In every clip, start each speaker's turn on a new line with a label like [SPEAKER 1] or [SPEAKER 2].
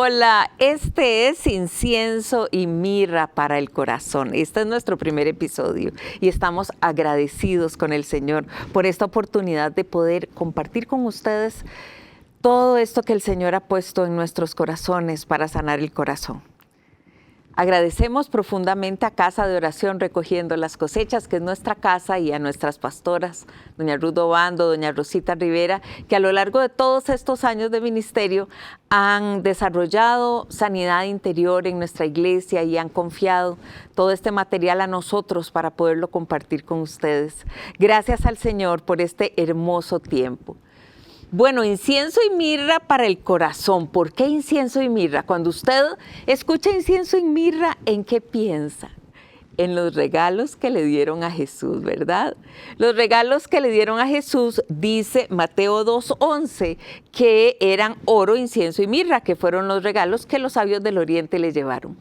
[SPEAKER 1] Hola, este es Incienso y Mirra para el Corazón. Este es nuestro primer episodio y estamos agradecidos con el Señor por esta oportunidad de poder compartir con ustedes todo esto que el Señor ha puesto en nuestros corazones para sanar el corazón. Agradecemos profundamente a Casa de Oración Recogiendo las Cosechas, que es nuestra casa, y a nuestras pastoras, doña Ruth Obando, doña Rosita Rivera, que a lo largo de todos estos años de ministerio han desarrollado sanidad interior en nuestra iglesia y han confiado todo este material a nosotros para poderlo compartir con ustedes. Gracias al Señor por este hermoso tiempo. Bueno, incienso y mirra para el corazón. ¿Por qué incienso y mirra? Cuando usted escucha incienso y mirra, ¿en qué piensa? En los regalos que le dieron a Jesús, ¿verdad? Los regalos que le dieron a Jesús, dice Mateo 2:11, que eran oro, incienso y mirra, que fueron los regalos que los sabios del Oriente le llevaron.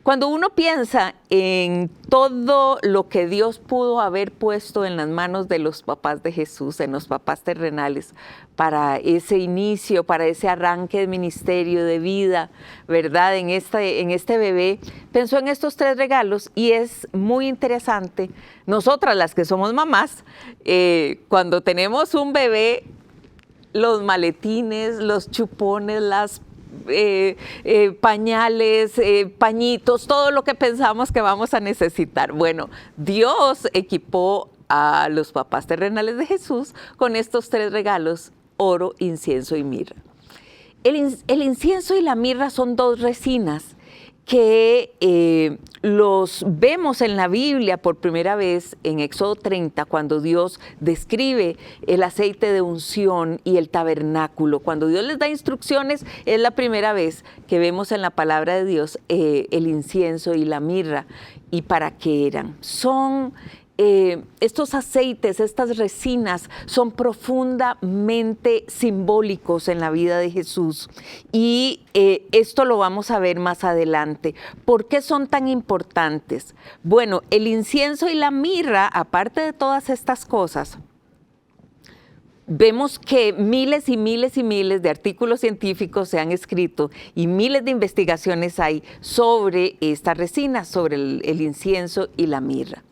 [SPEAKER 1] Cuando uno piensa en todo lo que Dios pudo haber puesto en las manos de los papás de Jesús, en los papás terrenales, para ese inicio, para ese arranque de ministerio, de vida, ¿verdad? En este bebé, pensó en estos tres regalos y es muy interesante. Nosotras, las que somos mamás, cuando tenemos un bebé, los maletines, los chupones, las pañales, pañitos, todo lo que pensamos que vamos a necesitar. Bueno, Dios equipó a los papás terrenales de Jesús con estos tres regalos: oro, incienso y mirra. El incienso y la mirra son dos resinas que los vemos en la Biblia por primera vez en Éxodo 30, cuando Dios describe el aceite de unción y el tabernáculo. Cuando Dios les da instrucciones, es la primera vez que vemos en la palabra de Dios el incienso y la mirra. ¿Y para qué eran? Estos aceites, estas resinas, son profundamente simbólicos en la vida de Jesús y esto lo vamos a ver más adelante. ¿Por qué son tan importantes? Bueno, el incienso y la mirra, aparte de todas estas cosas, vemos que miles y miles y miles de artículos científicos se han escrito y miles de investigaciones hay sobre estas resinas, sobre el incienso y la mirra.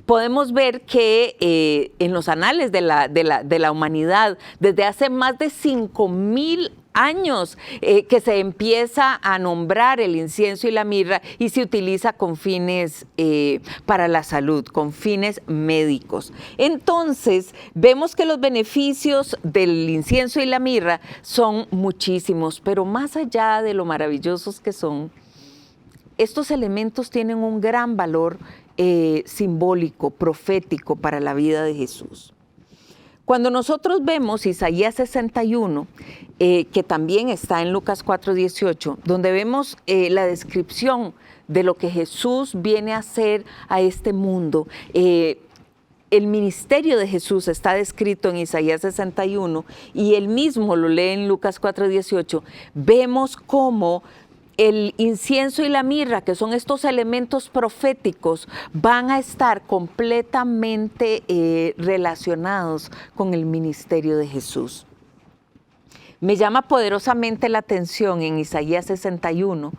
[SPEAKER 1] Podemos ver que en los anales de la humanidad, desde hace más de 5,000 años que se empieza a nombrar el incienso y la mirra y se utiliza con fines para la salud, con fines médicos. Entonces, vemos que los beneficios del incienso y la mirra son muchísimos, pero más allá de lo maravillosos que son, estos elementos tienen un gran valor simbólico, profético para la vida de Jesús. Cuando nosotros vemos Isaías 61, que también está en Lucas 4:18, donde vemos la descripción de lo que Jesús viene a hacer a este mundo, el ministerio de Jesús está descrito en Isaías 61 y él mismo lo lee en Lucas 4:18, vemos cómo el incienso y la mirra, que son estos elementos proféticos, van a estar completamente relacionados con el ministerio de Jesús. Me llama poderosamente la atención en Isaías 61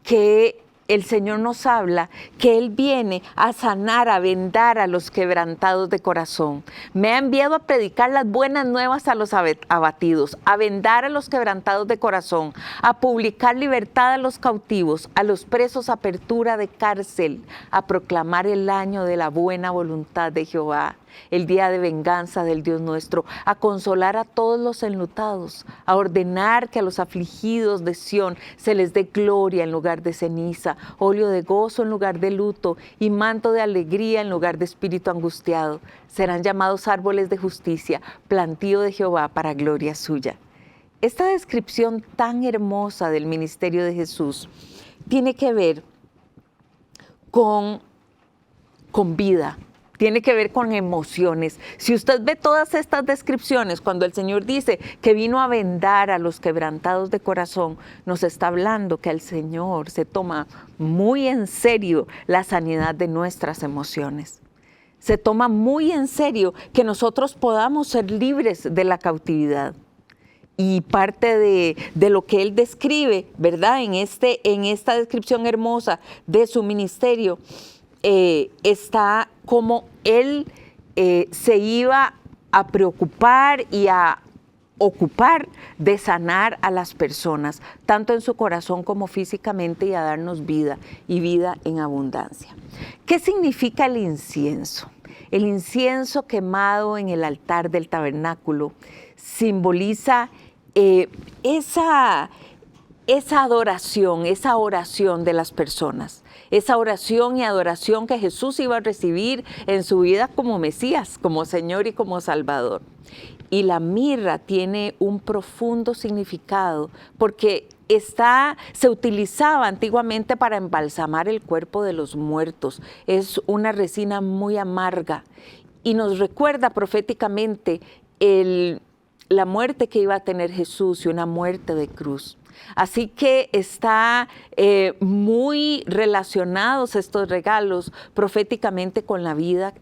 [SPEAKER 1] que el Señor nos habla que Él viene a sanar, a vendar a los quebrantados de corazón. Me ha enviado a predicar las buenas nuevas a los abatidos, a vendar a los quebrantados de corazón, a publicar libertad a los cautivos, a los presos apertura de cárcel, a proclamar el año de la buena voluntad de Jehová, el día de venganza del Dios nuestro, a consolar a todos los enlutados, a ordenar que a los afligidos de Sión se les dé gloria en lugar de ceniza, óleo de gozo en lugar de luto y manto de alegría en lugar de espíritu angustiado. Serán llamados árboles de justicia, plantío de Jehová para gloria suya. Esta descripción tan hermosa del ministerio de Jesús tiene que ver con vida. Tiene que ver con emociones. Si usted ve todas estas descripciones, cuando el Señor dice que vino a vendar a los quebrantados de corazón, nos está hablando que el Señor se toma muy en serio la sanidad de nuestras emociones. Se toma muy en serio que nosotros podamos ser libres de la cautividad. y parte de lo que él describe, ¿verdad? En esta descripción hermosa de su ministerio, está como él se iba a preocupar y a ocupar de sanar a las personas, tanto en su corazón como físicamente, y a darnos vida y vida en abundancia. ¿Qué significa el incienso? El incienso quemado en el altar del tabernáculo simboliza esa adoración, esa oración de las personas, esa oración y adoración que Jesús iba a recibir en su vida como Mesías, como Señor y como Salvador. Y la mirra tiene un profundo significado porque se utilizaba antiguamente para embalsamar el cuerpo de los muertos. Es una resina muy amarga y nos recuerda proféticamente la muerte que iba a tener Jesús, y una muerte de cruz. Así que está muy relacionados estos regalos proféticamente con la vida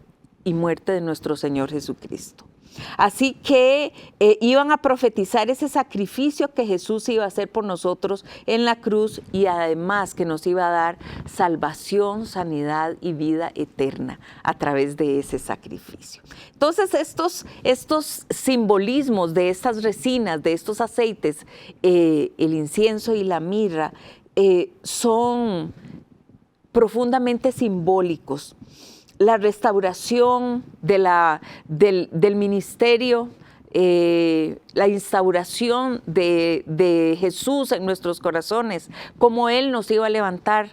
[SPEAKER 1] y muerte de nuestro Señor Jesucristo. Así que iban a profetizar ese sacrificio que Jesús iba a hacer por nosotros en la cruz, y además que nos iba a dar salvación, sanidad y vida eterna a través de ese sacrificio. Entonces estos simbolismos de estas resinas, de estos aceites, el incienso y la mirra, son profundamente simbólicos. La restauración del ministerio, la instauración de Jesús en nuestros corazones, cómo Él nos iba a levantar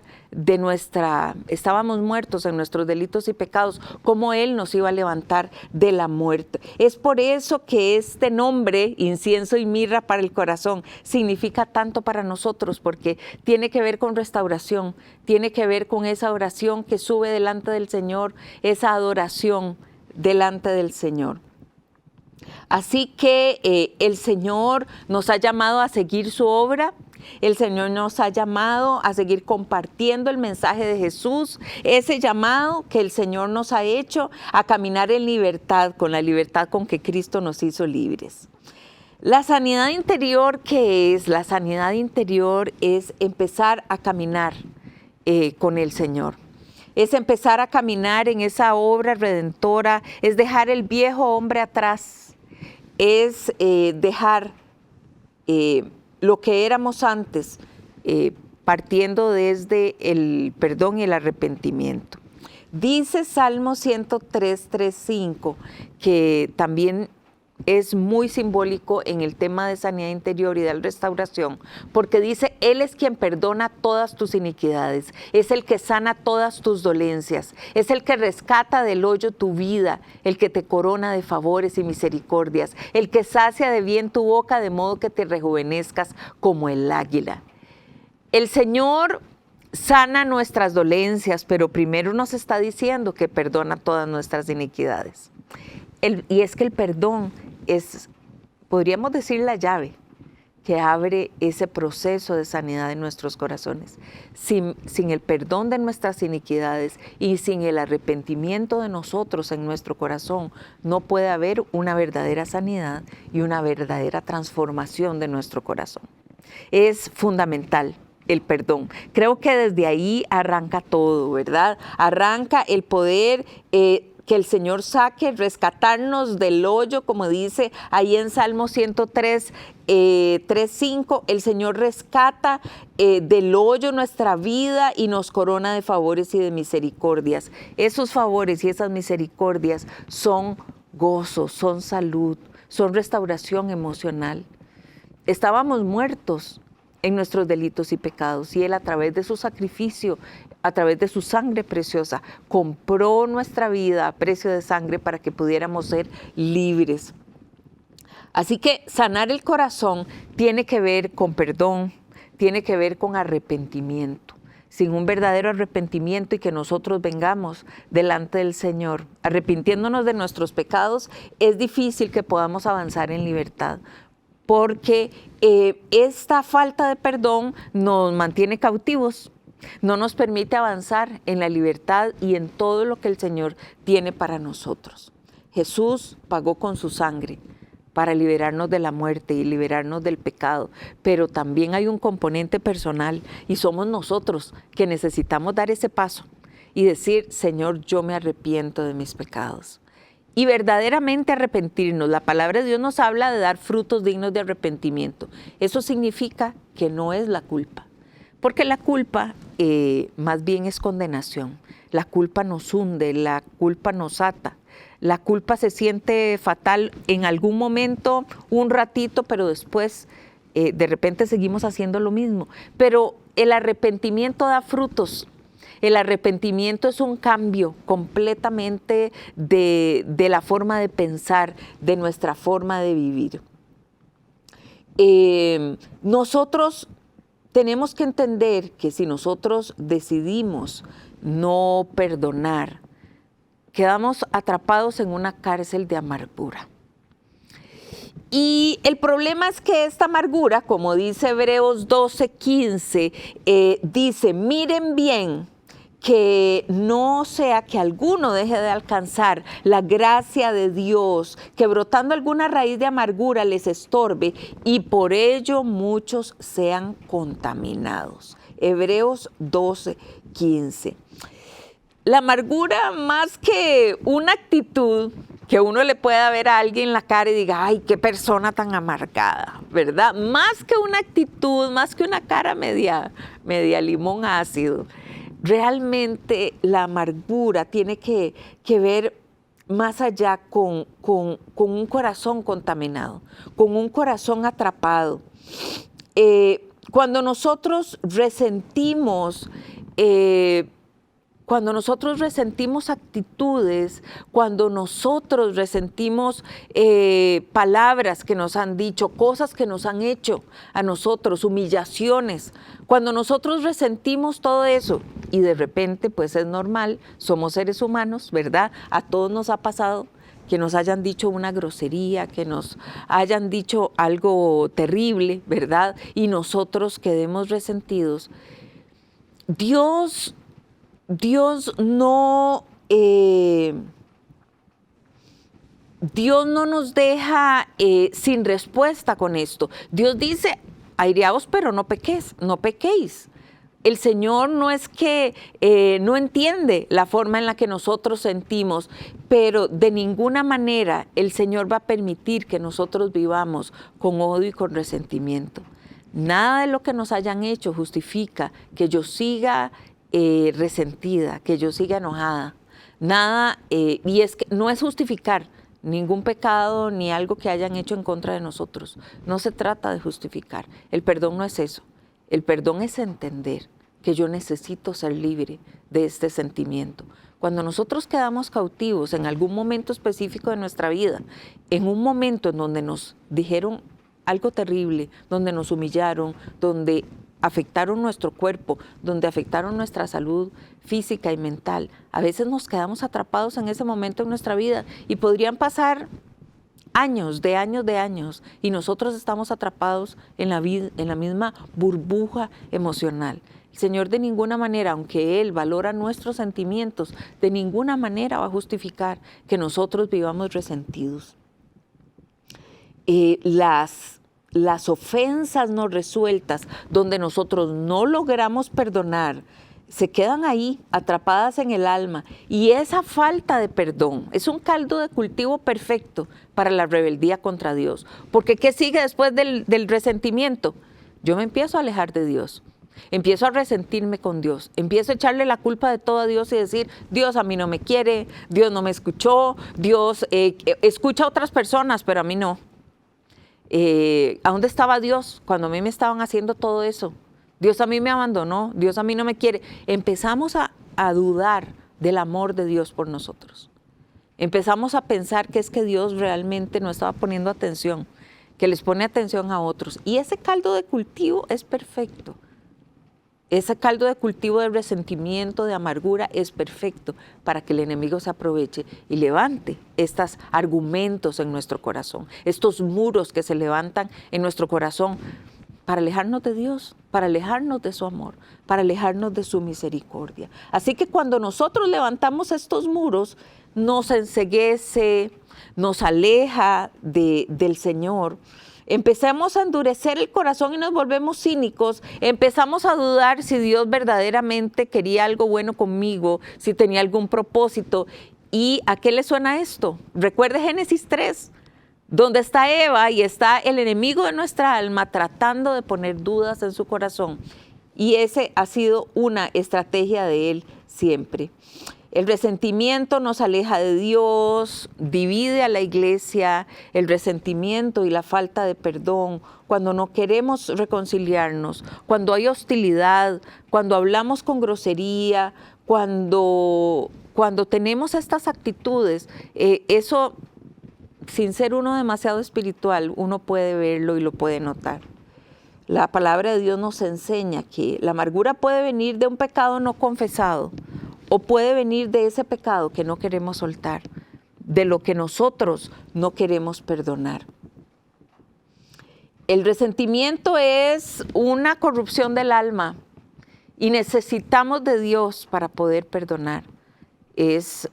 [SPEAKER 1] estábamos muertos en nuestros delitos y pecados, cómo Él nos iba a levantar de la muerte. Es por eso que este nombre, incienso y mirra para el corazón, significa tanto para nosotros, porque tiene que ver con restauración, tiene que ver con esa oración que sube delante del Señor, esa adoración delante del Señor. Así que el Señor nos ha llamado a seguir su obra. El Señor nos ha llamado a seguir compartiendo el mensaje de Jesús, ese llamado que el Señor nos ha hecho a caminar en libertad, con la libertad con que Cristo nos hizo libres. La sanidad interior, ¿qué es? La sanidad interior es empezar a caminar con el Señor. Es empezar a caminar en esa obra redentora, es dejar el viejo hombre atrás, es dejar lo que éramos antes, partiendo desde el perdón y el arrepentimiento. Dice Salmo 103, 3, 5, que también es muy simbólico en el tema de sanidad interior y de restauración, porque dice: Él es quien perdona todas tus iniquidades, es el que sana todas tus dolencias, es el que rescata del hoyo tu vida, el que te corona de favores y misericordias, el que sacia de bien tu boca de modo que te rejuvenezcas como el águila. El Señor sana nuestras dolencias, pero primero nos está diciendo que perdona todas nuestras iniquidades. Y es que el perdón es, podríamos decir, la llave que abre ese proceso de sanidad en nuestros corazones. Sin el perdón de nuestras iniquidades y sin el arrepentimiento de nosotros en nuestro corazón, no puede haber una verdadera sanidad y una verdadera transformación de nuestro corazón. Es fundamental el perdón. Creo que desde ahí arranca todo, ¿verdad? Arranca el poder que el Señor saque, rescatarnos del hoyo, como dice ahí en Salmo 103, 3:5, el Señor rescata del hoyo nuestra vida y nos corona de favores y de misericordias. Esos favores y esas misericordias son gozo, son salud, son restauración emocional. Estábamos muertos en nuestros delitos y pecados, y Él, a través de su sacrificio, a través de su sangre preciosa, compró nuestra vida a precio de sangre para que pudiéramos ser libres. Así que sanar el corazón tiene que ver con perdón, tiene que ver con arrepentimiento. Sin un verdadero arrepentimiento y que nosotros vengamos delante del Señor, arrepintiéndonos de nuestros pecados, es difícil que podamos avanzar en libertad, porque esta falta de perdón nos mantiene cautivos, no nos permite avanzar en la libertad y en todo lo que el Señor tiene para nosotros. Jesús pagó con su sangre para liberarnos de la muerte y liberarnos del pecado, pero también hay un componente personal y somos nosotros que necesitamos dar ese paso y decir, Señor, yo me arrepiento de mis pecados. Y verdaderamente arrepentirnos. La palabra de Dios nos habla de dar frutos dignos de arrepentimiento. Eso significa que no es la culpa, porque la culpa más bien es condenación. La culpa nos hunde, la culpa nos ata. La culpa se siente fatal en algún momento, un ratito, pero después de repente seguimos haciendo lo mismo. Pero el arrepentimiento da frutos. El arrepentimiento es un cambio completamente de la forma de pensar, de nuestra forma de vivir. Nosotros tenemos que entender que si nosotros decidimos no perdonar, quedamos atrapados en una cárcel de amargura. Y el problema es que esta amargura, como dice Hebreos 12:15, dice, miren bien, que no sea que alguno deje de alcanzar la gracia de Dios, que brotando alguna raíz de amargura les estorbe y por ello muchos sean contaminados. Hebreos 12:15. La amargura, más que una actitud que uno le pueda ver a alguien en la cara y diga, ay, qué persona tan amargada, ¿verdad? Más que una actitud, más que una cara media limón ácido. Realmente la amargura tiene que ver más allá con un corazón contaminado, con un corazón atrapado. Cuando nosotros resentimos actitudes, cuando nosotros resentimos palabras que nos han dicho, cosas que nos han hecho a nosotros, humillaciones, cuando nosotros resentimos todo eso y de repente pues es normal, somos seres humanos, ¿verdad? A todos nos ha pasado que nos hayan dicho una grosería, que nos hayan dicho algo terrible, ¿verdad? Y nosotros quedemos resentidos. Dios no nos deja sin respuesta con esto. Dios dice, airaos, pero no pequéis. El Señor no es que no entiende la forma en la que nosotros sentimos, pero de ninguna manera el Señor va a permitir que nosotros vivamos con odio y con resentimiento. Nada de lo que nos hayan hecho justifica que yo siga resentida, que yo siga enojada. Nada, y es que no es justificar ningún pecado ni algo que hayan hecho en contra de nosotros. No se trata de justificar. El perdón no es eso. El perdón es entender que yo necesito ser libre de este sentimiento. Cuando nosotros quedamos cautivos en algún momento específico de nuestra vida, en un momento en donde nos dijeron algo terrible, donde nos humillaron, donde afectaron nuestro cuerpo, donde afectaron nuestra salud física y mental, a veces nos quedamos atrapados en ese momento en nuestra vida y podrían pasar años, y nosotros estamos atrapados en la misma burbuja emocional. El Señor de ninguna manera, aunque Él valora nuestros sentimientos, de ninguna manera va a justificar que nosotros vivamos resentidos. Las ofensas no resueltas, donde nosotros no logramos perdonar, se quedan ahí, atrapadas en el alma. Y esa falta de perdón es un caldo de cultivo perfecto para la rebeldía contra Dios. Porque ¿qué sigue después del resentimiento? Yo me empiezo a alejar de Dios. Empiezo a resentirme con Dios. Empiezo a echarle la culpa de todo a Dios y decir, Dios a mí no me quiere, Dios no me escuchó, Dios escucha a otras personas, pero a mí no. ¿A dónde estaba Dios cuando a mí me estaban haciendo todo eso? Dios a mí me abandonó, Dios a mí no me quiere. Empezamos a dudar del amor de Dios por nosotros. Empezamos a pensar que es que Dios realmente no estaba poniendo atención, que les pone atención a otros. Y ese caldo de cultivo es perfecto. Ese caldo de cultivo de resentimiento, de amargura, es perfecto para que el enemigo se aproveche y levante estos argumentos en nuestro corazón, estos muros que se levantan en nuestro corazón para alejarnos de Dios, para alejarnos de su amor, para alejarnos de su misericordia. Así que cuando nosotros levantamos estos muros, nos enceguece, nos aleja del Señor. Empezamos a endurecer el corazón y nos volvemos cínicos, empezamos a dudar si Dios verdaderamente quería algo bueno conmigo, si tenía algún propósito. ¿Y a qué le suena esto? Recuerde Génesis 3, donde está Eva y está el enemigo de nuestra alma tratando de poner dudas en su corazón. Y ese ha sido una estrategia de él siempre. El resentimiento nos aleja de Dios, divide a la iglesia, el resentimiento y la falta de perdón, cuando no queremos reconciliarnos, cuando hay hostilidad, cuando hablamos con grosería, cuando tenemos estas actitudes, eso, sin ser uno demasiado espiritual, uno puede verlo y lo puede notar. La palabra de Dios nos enseña que la amargura puede venir de un pecado no confesado, o puede venir de ese pecado que no queremos soltar, de lo que nosotros no queremos perdonar. El resentimiento es una corrupción del alma y necesitamos de Dios para poder perdonar. Es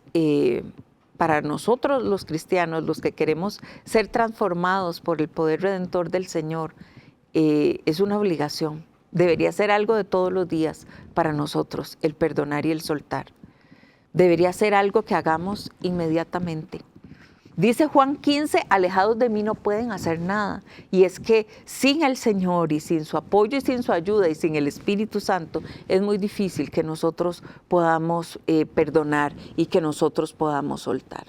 [SPEAKER 1] para nosotros los cristianos, los que queremos ser transformados por el poder redentor del Señor, es una obligación. Debería ser algo de todos los días para nosotros, el perdonar y el soltar. Debería ser algo que hagamos inmediatamente. Dice Juan 15, alejados de mí no pueden hacer nada. Y es que sin el Señor y sin su apoyo y sin su ayuda y sin el Espíritu Santo, es muy difícil que nosotros podamos perdonar y que nosotros podamos soltar.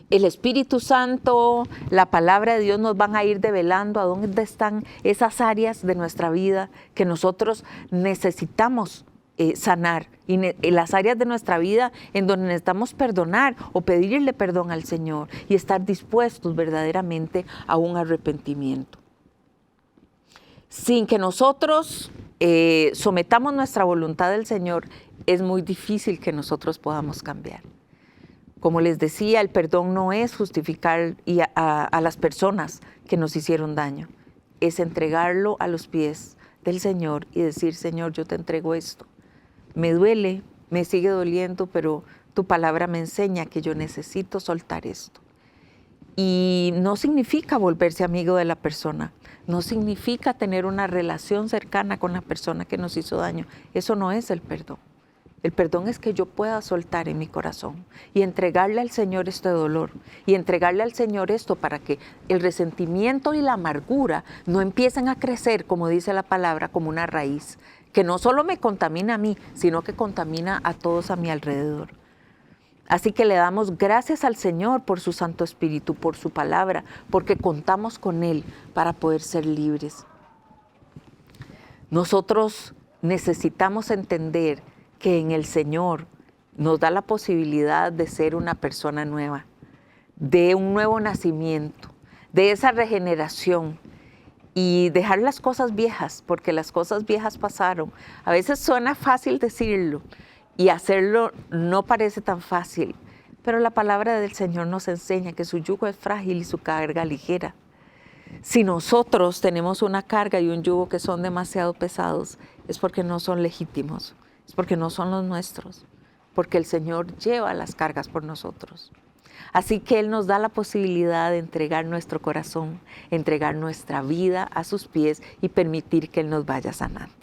[SPEAKER 1] El Espíritu Santo, la palabra de Dios nos van a ir develando a dónde están esas áreas de nuestra vida que nosotros necesitamos sanar, y las áreas de nuestra vida en donde necesitamos perdonar o pedirle perdón al Señor y estar dispuestos verdaderamente a un arrepentimiento. Sin que nosotros sometamos nuestra voluntad al Señor, es muy difícil que nosotros podamos cambiar. Como les decía, el perdón no es justificar a las personas que nos hicieron daño, es entregarlo a los pies del Señor y decir, Señor, yo te entrego esto. Me duele, me sigue doliendo, pero tu palabra me enseña que yo necesito soltar esto. Y no significa volverse amigo de la persona, no significa tener una relación cercana con la persona que nos hizo daño. Eso no es el perdón. El perdón es que yo pueda soltar en mi corazón y entregarle al Señor este dolor y entregarle al Señor esto para que el resentimiento y la amargura no empiecen a crecer, como dice la palabra, como una raíz, que no solo me contamina a mí, sino que contamina a todos a mi alrededor. Así que le damos gracias al Señor por su Santo Espíritu, por su palabra, porque contamos con Él para poder ser libres. Nosotros necesitamos entender que en el Señor nos da la posibilidad de ser una persona nueva, de un nuevo nacimiento, de esa regeneración y dejar las cosas viejas, porque las cosas viejas pasaron. A veces suena fácil decirlo y hacerlo no parece tan fácil, pero la palabra del Señor nos enseña que su yugo es frágil y su carga ligera. Si nosotros tenemos una carga y un yugo que son demasiado pesados, es porque no son legítimos. Es porque no son los nuestros, porque el Señor lleva las cargas por nosotros. Así que Él nos da la posibilidad de entregar nuestro corazón, entregar nuestra vida a sus pies y permitir que Él nos vaya sanando.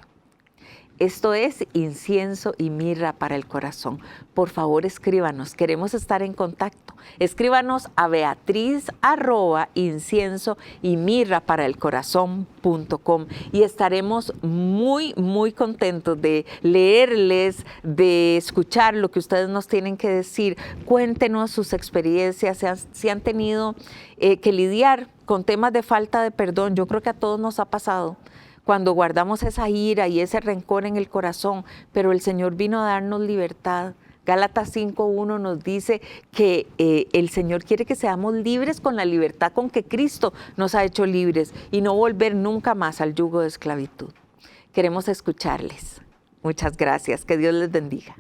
[SPEAKER 1] Esto es incienso y mirra para el corazón. Por favor, escríbanos, queremos estar en contacto. Escríbanos a beatriz@inciensoymirraparaelcorazon.com y estaremos muy, muy contentos de leerles, de escuchar lo que ustedes nos tienen que decir. Cuéntenos sus experiencias, si han tenido que lidiar con temas de falta de perdón. Yo creo que a todos nos ha pasado, cuando guardamos esa ira y ese rencor en el corazón, pero el Señor vino a darnos libertad. Gálatas 5:1 nos dice que el Señor quiere que seamos libres con la libertad con que Cristo nos ha hecho libres y no volver nunca más al yugo de esclavitud. Queremos escucharles. Muchas gracias. Que Dios les bendiga.